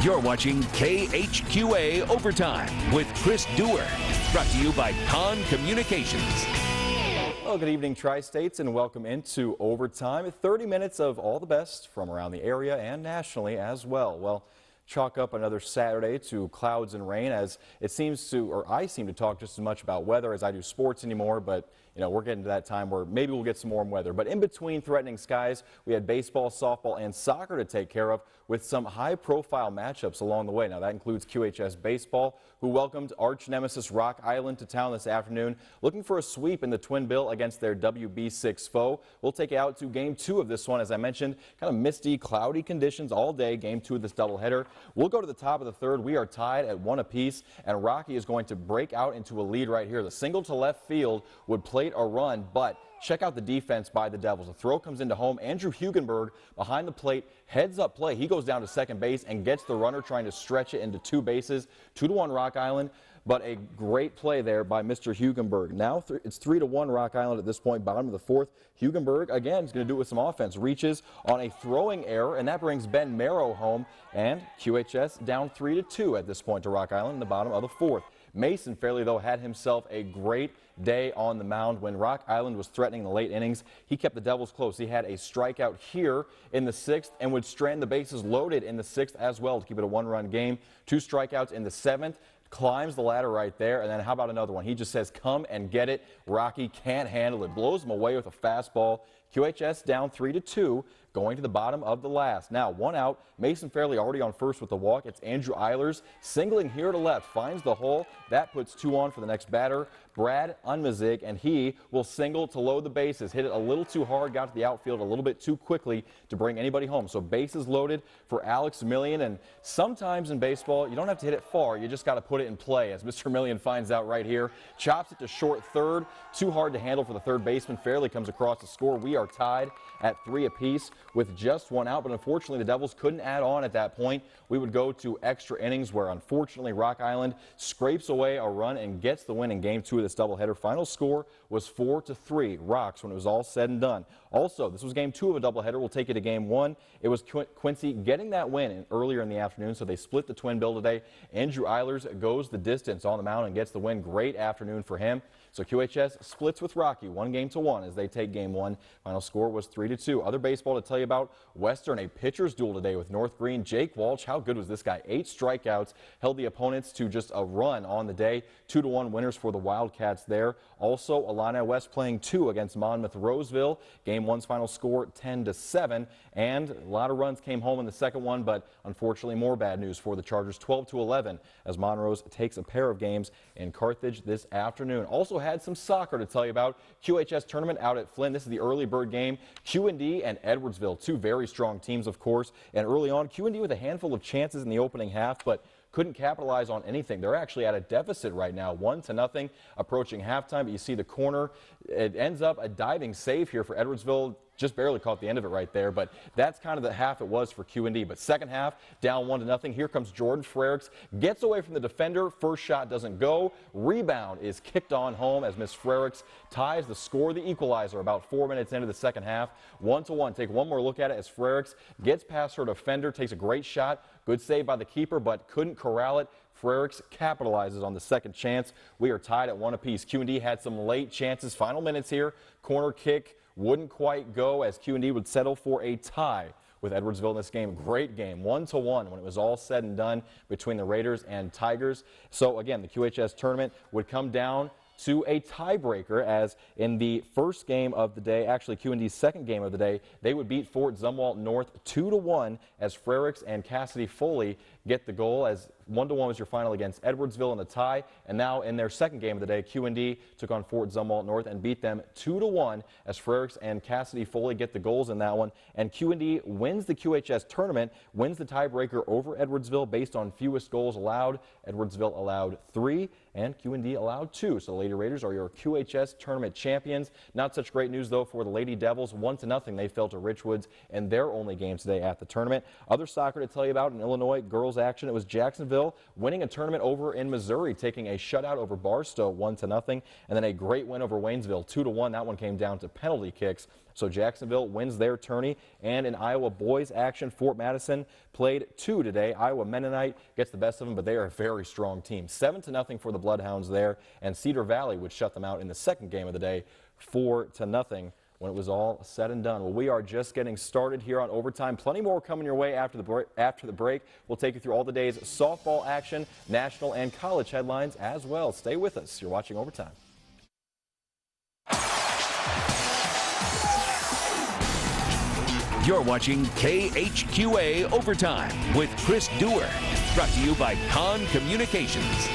You're watching KHQA Overtime with Chris Dewar. Brought to you by Con Communications. Well, good evening, Tri-States, and welcome into Overtime. 30 minutes of all the best from around the area and nationally as well. Well, chalk up another Saturday to clouds and rain, as it seems to, or I seem to talk just as much about weather as I do sports anymore, but you know, we're getting to that time where maybe we'll get some warm weather. But in between threatening skies, we had baseball, softball, and soccer to take care of with some high-profile matchups along the way. Now, that includes QHS Baseball, who welcomed arch nemesis Rock Island to town this afternoon, looking for a sweep in the twin bill against their WB6 foe. We'll take it out to Game 2 of this one. As I mentioned, kind of misty, cloudy conditions all day, Game 2 of this doubleheader. We'll go to the top of the third. We are tied at 1 apiece, and Rocky is going to break out into a lead right here. The single to left field would plate a run, but check out the defense by the Devils. The throw comes into home. Andrew Hugenberg behind the plate, heads up play. He goes down to second base and gets the runner trying to stretch it into two bases. 2-1 Rock Island, but a great play there by Mr. Hugenberg. Now it's 3-1 Rock Island at this point, bottom of the fourth. Hugenberg, again, is going to do it with some offense. Reaches on a throwing error, and that brings Ben Merrow home, and QHS down 3-2 at this point to Rock Island in the bottom of the fourth. Mason Fairley, though, had himself a great day on the mound. When Rock Island was threatening the late innings, he kept the Devils close. He had a strikeout here in the sixth and would strand the bases loaded in the sixth as well to keep it a one-run game. 2 strikeouts in the seventh. Climbs the ladder right there, and then how about another one? He just says, come and get it. Rocky can't handle it. Blows him away with a fastball. QHS down 3-2, going to the bottom of the last. Now, 1 out. Mason Fairley already on first with the walk. It's Andrew Eilers singling here to left. Finds the hole. That puts 2 on for the next batter, Brad Unmazig, and he will single to load the bases. Hit it a little too hard, got to the outfield a little bit too quickly to bring anybody home. So bases loaded for Alex Millian, and sometimes in baseball, you don't have to hit it far. You just got to put it in play, as Mr. Millian finds out right here. Chops it to short third. Too hard to handle for the third baseman. Fairley comes across the score. We are tied at 3 apiece with just 1 out, but unfortunately the Devils couldn't add on at that point. We would go to extra innings, where unfortunately Rock Island scrapes away a run and gets the win in Game 2 of this doubleheader. Final score was 4-3 Rocks when it was all said and done. Also, this was Game 2 of a doubleheader. We'll take it to Game 1. It was Quincy getting that win earlier in the afternoon, so they split the twin bill today. Andrew Eilers goes the distance on the mound and gets the win. Great afternoon for him. So QHS splits with Rocky 1-1 as they take Game 1. Final score was 3-2. Other baseball to tell you about: Western, a pitcher's duel today with North Green. Jake Walsh, how good was this guy? 8 strikeouts, held the opponents to just a run on the day. 2-1 winners for the Wildcats there. Also, Illini West playing 2 against Monmouth Roseville. Game 1's final score 10-7, and a lot of runs came home in the second one, but unfortunately more bad news for the Chargers. 12-11 as Monrose takes a pair of games in Carthage this afternoon. Also had some soccer to tell you about. QHS tournament out at Flynn. This is the early bird game. QND and Edwardsville, 2 very strong teams, of course. And early on, QND with a handful of chances in the opening half, but couldn't capitalize on anything. They're actually at a deficit right now, 1-0, approaching halftime. But you see the corner. It ends up a diving save here for Edwardsville. Just barely caught the end of it right there, but that's kind of the half it was for QND. But second half, down 1-0. Here comes Jordan Frericks, gets away from the defender. First shot doesn't go. Rebound is kicked on home as Miss Frericks ties the score, the equalizer, about 4 minutes into the second half. 1-1. Take one more look at it as Frericks gets past her defender, takes a great shot. Good save by the keeper, but couldn't corral it. Frericks capitalizes on the second chance. We are tied at 1 apiece. QND had some late chances. Final minutes here. Corner kick wouldn't quite go, as QND would settle for a tie with Edwardsville in this game. Great game, 1-1 when it was all said and done between the Raiders and Tigers. So again, the QHS tournament would come down to a tiebreaker, as in the first game of the day, actually QND's second game of the day, they would beat Fort Zumwalt North 2-1 as Frericks and Cassidy Foley get the goal, as 1-1 was your final against Edwardsville in the tie. And now in their second game of the day, QND took on Fort Zumwalt North and beat them 2-1 as Frericks and Cassidy Foley get the goals in that one. And QND wins the QHS tournament, wins the tiebreaker over Edwardsville based on fewest goals allowed. Edwardsville allowed 3 and QND allowed 2. So the Lady Raiders are your QHS tournament champions. Not such great news, though, for the Lady Devils. 1-0 they fell to Richwoods in their only game today at the tournament. Other soccer to tell you about in Illinois girls action: it was Jacksonville Jacksonville winning a tournament over in Missouri, taking a shutout over Barstow 1-0, and then a great win over Waynesville 2-1. That one came down to penalty kicks. So Jacksonville wins their tourney. And in Iowa boys action, Fort Madison played 2 today. Iowa Mennonite gets the best of them, but they are a very strong team. 7-0 for the Bloodhounds there, and Cedar Valley would shut them out in the second game of the day, 4-0. When it was all said and done. Well, we are just getting started here on Overtime. Plenty more coming your way after the break. We'll take you through all the day's softball action, national and college headlines as well. Stay with us. You're watching Overtime. You're watching KHQA Overtime with Chris Dewar. Brought to you by Con Communications.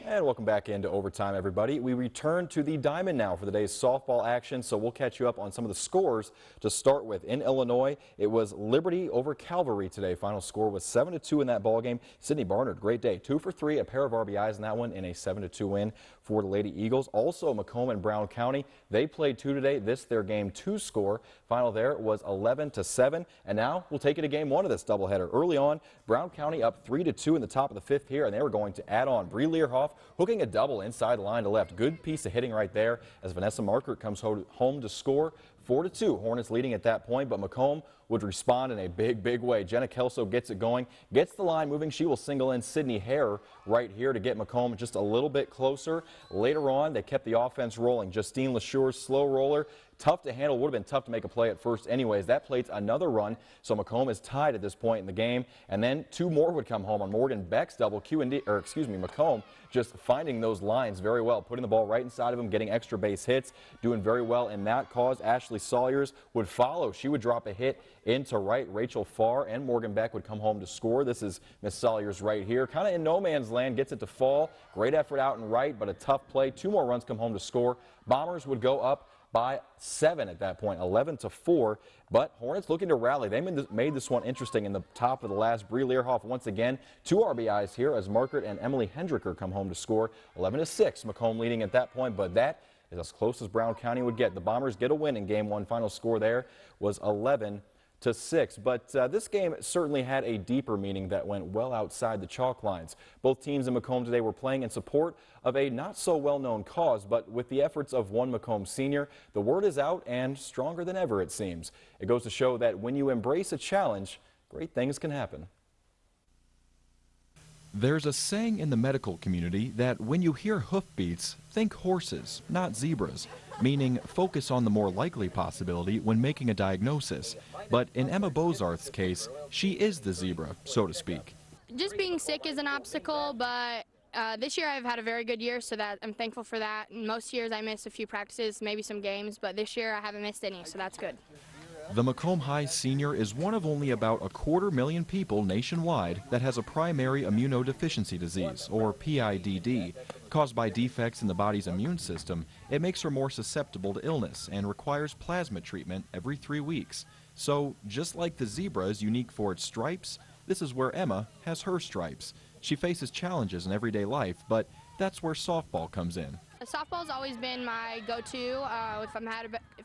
And welcome back into Overtime, everybody. We return to the diamond now for the day's softball action, so we'll catch you up on some of the scores to start with. In Illinois, it was Liberty over Calvary today. Final score was 7-2 in that ball game. Sydney Barnard, great day, 2 for 3, a pair of RBIs in that one, in a 7-2 win for the Lady Eagles. Also, Macomb and Brown County, they played 2 today. This their game 2 score. Final there was 11-7. And now we'll take you to game 1 of this doubleheader. Early on, Brown County up 3-2 in the top of the 5th here, and they were going to add on. Bree Learhoff hooking a double inside the line to left. Good piece of hitting right there as Vanessa Markert comes home to score. 4-2. Hornets leading at that point, but Macomb would respond in a big way. Jenna Kelso gets it going, gets the line moving. She will single in Sydney Hare right here to get Macomb just a little bit closer. Later on, they kept the offense rolling. Justine LaSure's slow roller, tough to handle, would have been tough to make a play at first anyways. That plates another run, so Macomb is tied at this point in the game. And then 2 more would come home on Morgan Beck's double. Macomb just finding those lines very well, putting the ball right inside of him, getting extra base hits, doing very well in that cause. Ashley Sawyers would follow. She would drop a hit into right. Rachel Farr and Morgan Beck would come home to score. This is Miss Sawyers right here, kind of in no man's land, gets it to fall. Great effort out and right, but a tough play. 2 more runs come home to score. Bombers would go up by 7 at that point, 11-4. But Hornets looking to rally. They made this one interesting in the top of the last. Bree Learhoff once again, 2 RBIs here as Markert and Emily Hendricker come home to score. 11-6. Macomb leading at that point, but that is as close as Brown County would get. The Bombers get a win in game 1. Final score there was 11-6. But this game certainly had a deeper meaning that went well outside the chalk lines. Both teams in Macomb today were playing in support of a not so well-known cause, but with the efforts of one Macomb senior, the word is out and stronger than ever, it seems. It goes to show that when you embrace a challenge, great things can happen. There's a saying in the medical community that when you hear hoofbeats, think horses, not zebras, meaning focus on the more likely possibility when making a diagnosis. But in Emma Bozarth's case, she is the zebra, so to speak. Just being sick is an obstacle, but this year I've had a very good year, so that I'm thankful for that. Most years I miss a few practices, maybe some games, but this year I haven't missed any, so that's good. The Macomb High senior is one of only about 250,000 people nationwide that has a primary immunodeficiency disease, or PIDD. Caused by defects in the body's immune system, it makes her more susceptible to illness and requires plasma treatment every 3 weeks. So, just like the zebra is unique for its stripes, this is where Emma has her stripes. She faces challenges in everyday life, but that's where softball comes in. Softball's always been my go-to. If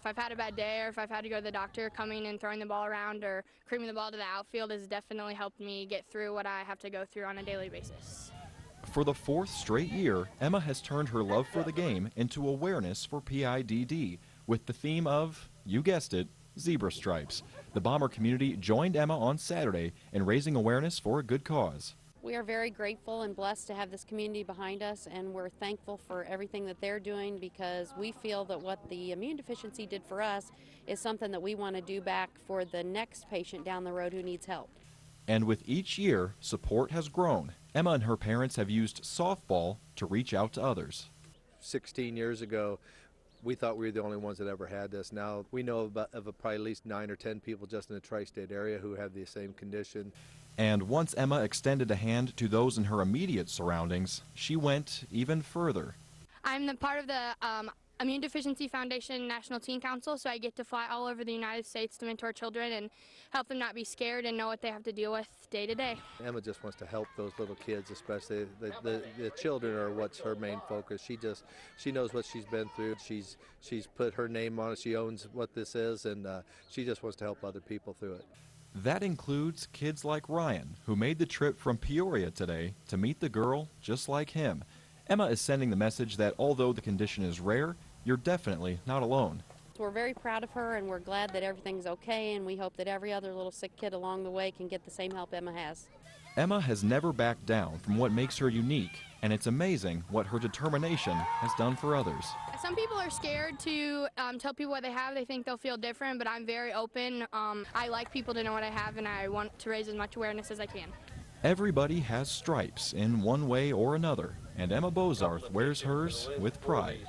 I've had a bad day or if I've had to go to the doctor, coming and throwing the ball around or creaming the ball to the outfield has definitely helped me get through what I have to go through on a daily basis. For the 4th straight year, Emma has turned her love for the game into awareness for PIDD with the theme of, you guessed it, zebra stripes. The Bomber community joined Emma on Saturday in raising awareness for a good cause. We are very grateful and blessed to have this community behind us, and we're thankful for everything that they're doing because we feel that what the immune deficiency did for us is something that we want to do back for the next patient down the road who needs help. And with each year, support has grown. Emma and her parents have used softball to reach out to others. 16 years ago, we thought we were the only ones that ever had this. Now we know of probably at least 9 or 10 people just in the tri-state area who have the same condition. And once Emma extended a hand to those in her immediate surroundings, she went even further. I'm the part of the Immune Deficiency Foundation National Teen Council, so I get to fly all over the United States to mentor children and help them not be scared and know what they have to deal with day to day. Emma just wants to help those little kids, especially the children are what's her main focus. She knows what she's been through. She's put her name on it. She owns what this is, and she just wants to help other people through it. That includes kids like Ryan, who made the trip from Peoria today to meet the girl just like him. Emma is sending the message that although the condition is rare, you're definitely not alone. We're very proud of her, and we're glad that everything's okay, and we hope that every other little sick kid along the way can get the same help Emma has. Emma has never backed down from what makes her unique, and it's amazing what her determination has done for others. Some people are scared to tell people what they have. They think they'll feel different, but I'm very open. I like people to know what I have, and I want to raise as much awareness as I can. Everybody has stripes in one way or another, and Emma Bozarth wears hers with pride.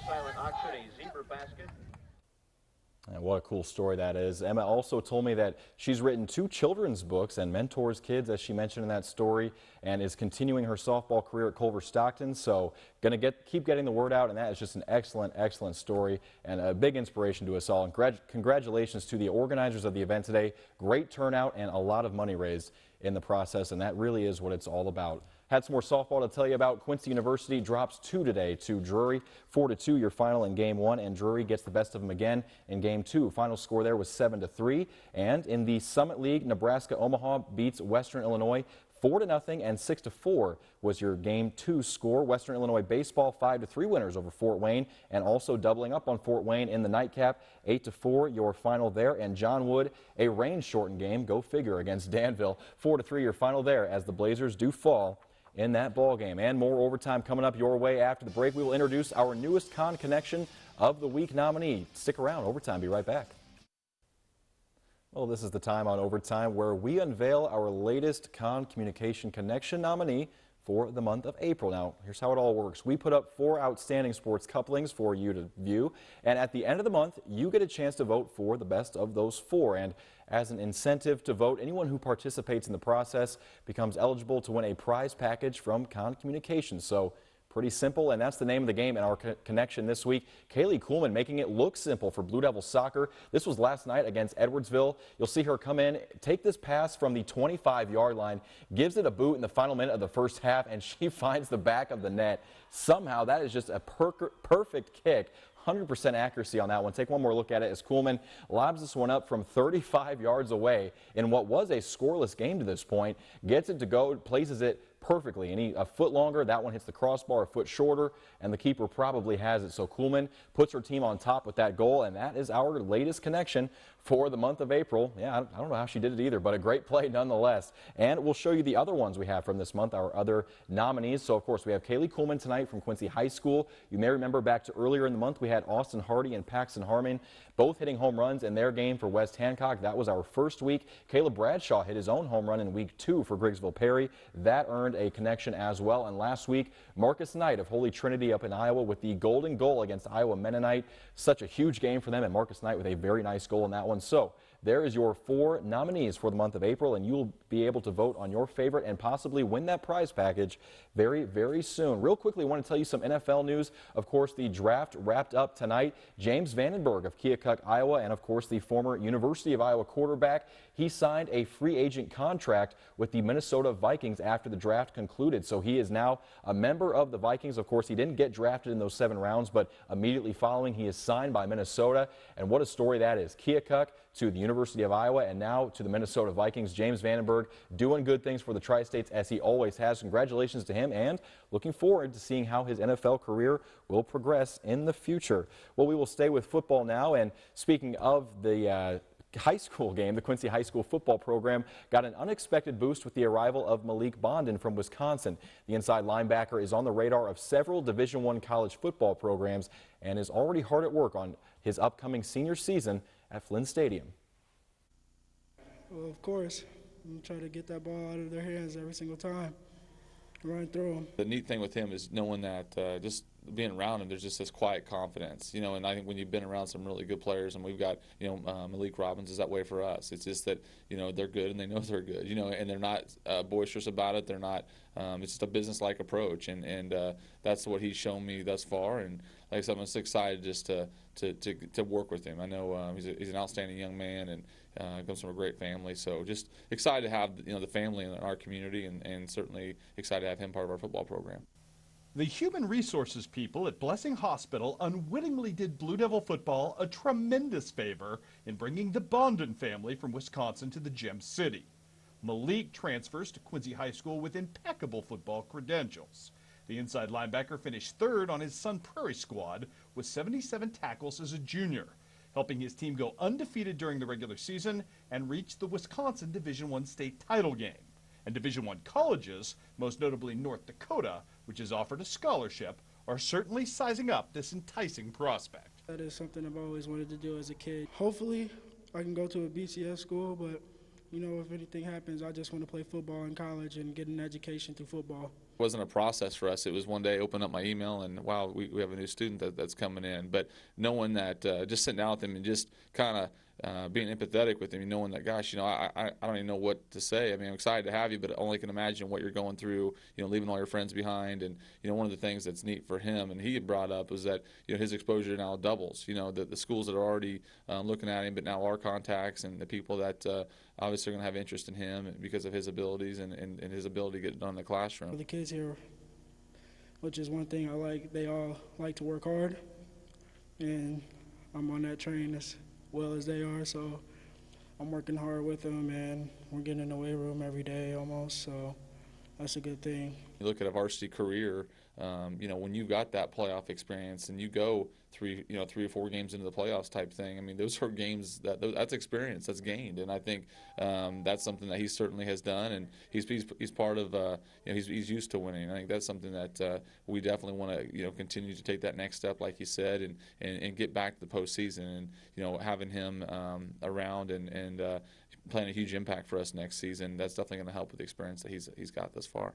And what a cool story that is. Emma also told me that she's written 2 children's books and mentors kids, as she mentioned in that story, and is continuing her softball career at Culver Stockton. So going to keep getting the word out, and that is just an excellent, excellent story and a big inspiration to us all. And congratulations to the organizers of the event today. Great turnout and a lot of money raised in the process, and that really is what it's all about. Had some more softball to tell you about. Quincy University drops 2 today to Drury. 4-2 your final in game 1, and Drury gets the best of them again in game 2. Final score there was 7-3. And in the Summit League, Nebraska-Omaha beats Western Illinois 4-0, and 6-4 was your game 2 score. Western Illinois baseball 5-3 winners over Fort Wayne, and also doubling up on Fort Wayne in the nightcap. 8-4 your final there. And John Wood, a rain-shortened game, go figure, against Danville. 4-3 your final there, as the Blazers do fall in that ball game. And more overtime coming up your way after the break. We will introduce our newest Con Connection of the Week nominee. Stick around. Overtime. Be right back. Well, this is the time on Overtime where we unveil our latest Con Communication Connection nominee for the month of April. Now, here's how it all works. We put up 4 outstanding sports couplings for you to view, and at the end of the month, you get a chance to vote for the best of those 4. And as an incentive to vote, anyone who participates in the process becomes eligible to win a prize package from Con Communications. So pretty simple, and that's the name of the game in our connection this week. Kaylee Kuhlman making it look simple for Blue Devils soccer. This was last night against Edwardsville. You'll see her come in, take this pass from the 25-yard line, gives it a boot in the final minute of the first half, and she finds the back of the net. Somehow, that is just a perfect kick. 100% accuracy on that one. Take one more look at it as Kuhlman lobs this one up from 35 yards away in what was a scoreless game to this point. Gets it to go, places it perfectly. A foot longer, that one hits the crossbar, a foot shorter, and the keeper probably has it. So Kuhlman puts her team on top with that goal, and that is our latest connection for the month of April. Yeah, I don't know how she did it either, but a great play nonetheless. And we'll show you the other ones we have from this month, our other nominees. So, of course, we have Kaylee Kuhlman tonight from Quincy High School. You may remember back to earlier in the month, we had Austin Hardy and Paxton Harmon both hitting home runs in their game for West Hancock. That was our first week. Caleb Bradshaw hit his own home run in week 2 for Griggsville Perry. That earned a connection as well. And last week, Marcus Knight of Holy Trinity up in Iowa with the golden goal against Iowa Mennonite. Such a huge game for them, and Marcus Knight with a very nice goal in that one. So there is your 4 nominees for the month of April, and you'll be able to vote on your favorite and possibly win that prize package very, very soon. Real quickly, I want to tell you some NFL news. Of course, the draft wrapped up tonight. James Vandenberg of Keokuk, Iowa, and of course the former University of Iowa quarterback, he signed a free agent contract with the Minnesota Vikings after the draft concluded. So he is now a member of the Vikings. Of course, he didn't get drafted in those 7 rounds, but immediately following, he is signed by Minnesota. And what a story that is. Keokuk to the University of Iowa, and now to the Minnesota Vikings. James Vandenberg doing good things for the Tri-States, as he always has. Congratulations to him, and looking forward to seeing how his NFL career will progress in the future. Well, we will stay with football now, and speaking of the high school game, the Quincy High School football program got an unexpected boost with the arrival of Malik Bondin from Wisconsin. The inside linebacker is on the radar of several Division I college football programs and is already hard at work on his upcoming senior season at Flynn Stadium. Well, of course, I'm trying to get that ball out of their hands every single time, run through them. The neat thing with him is knowing that just being around him, there's just this quiet confidence, you know, and I think when you've been around some really good players, and we've got, you know, Malik Robbins is that way for us. It's just that, you know, they're good and they know they're good, you know, and they're not boisterous about it. They're not, it's just a business-like approach, and that's what he's shown me thus far. And like I said, I'm just excited just to work with him. I know he's an outstanding young man, and comes from a great family. So just excited to have, you know, the family in our community, and certainly excited to have him part of our football program. The human resources people at Blessing Hospital unwittingly did Blue Devil football a tremendous favor in bringing the Bondon family from Wisconsin to the Gem City. Malik transfers to Quincy High School with impeccable football credentials. The inside linebacker finished third on his Sun Prairie squad with 77 tackles as a junior, helping his team go undefeated during the regular season and reach the Wisconsin Division I state title game. And Division I colleges, most notably North Dakota, which has offered a scholarship, are certainly sizing up this enticing prospect. That is something I've always wanted to do as a kid. Hopefully, I can go to a BCS school, but you know, if anything happens, I just want to play football in college and get an education through football. It wasn't a process for us. It was one day open up my email and wow, we have a new student that's coming in. But knowing that, just sitting down with him and just kind of being empathetic with him, knowing that, gosh, you know, I don't even know what to say. I mean, I'm excited to have you, but I only can imagine what you're going through, you know, leaving all your friends behind. And, you know, one of the things that's neat for him and he had brought up was that, you know, his exposure now doubles, you know, the schools that are already looking at him, but now our contacts and the people that obviously are going to have interest in him because of his abilities and his ability to get it done in the classroom. For the kids here, which is one thing I like, they all like to work hard, and I'm on that train as well as they are, so I'm working hard with them, and we're getting in the weight room every day almost, so that's a good thing. You look at a varsity career, you know, when you've got that playoff experience and you go 3 or 4 games into the playoffs type thing, I mean, those are games that's experience that's gained, and I think that's something that he certainly has done, and he's part of, you know, he's used to winning. I think that's something that we definitely want to, you know, continue to take that next step, like you said, and get back to the postseason, and you know, having him around and playing a huge impact for us next season, that's definitely going to help with the experience that he's got thus far.